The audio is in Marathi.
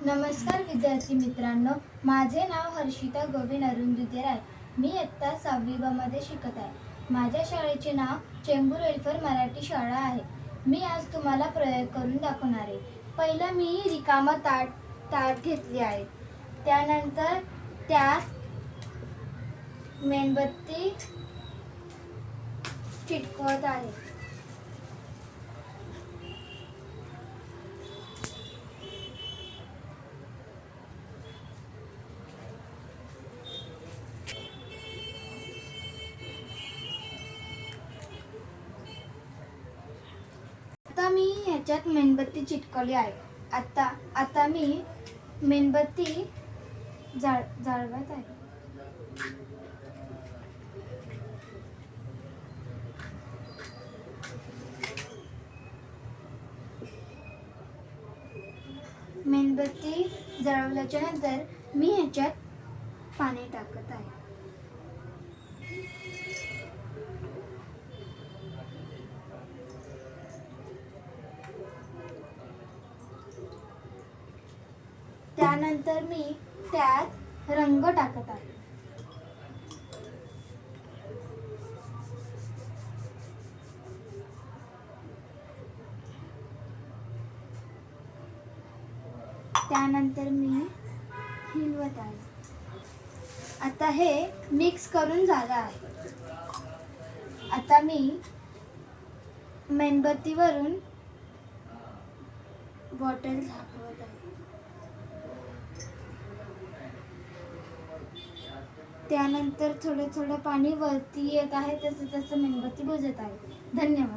नमस्कार विद्यार्थी मित्रांनो, माझे नाव हर्षिता गोविंद अरुंधती राय. मी इयत्ता 6वी ब मध्ये शिकत आहे. माझ्या शाळेचे नाव चेंबूर वेलफेअर मराठी शाळा आहे. मी आज तुम्हाला प्रयोग करून दाखवणार आहे. पहिला मी रिकामा ताट घेतले आहे. त्यानंतर त्यात मेणबत्ती चिटकवत आहे. आता मी ह्याच्यात मेणबत्ती चिटकवली आहे. आता मी मेणबत्ती जाळवत आहे. मेणबत्ती जळवल्याच्या नंतर मी ह्याच्यात पाणी टाकत आहे. त्यानंतर मी त्यात रंग टाकत आहे. त्यानंतर मी हिलवत आहे. आता हे मिक्स करून झालं आहे. आता मी मेणबत्तीवरून बॉटल झाकवत आहे. त्यानंतर थोडं थोडं पाणी वरती येत आहे. तसं मेणबत्ती बुझत आहे. धन्यवाद.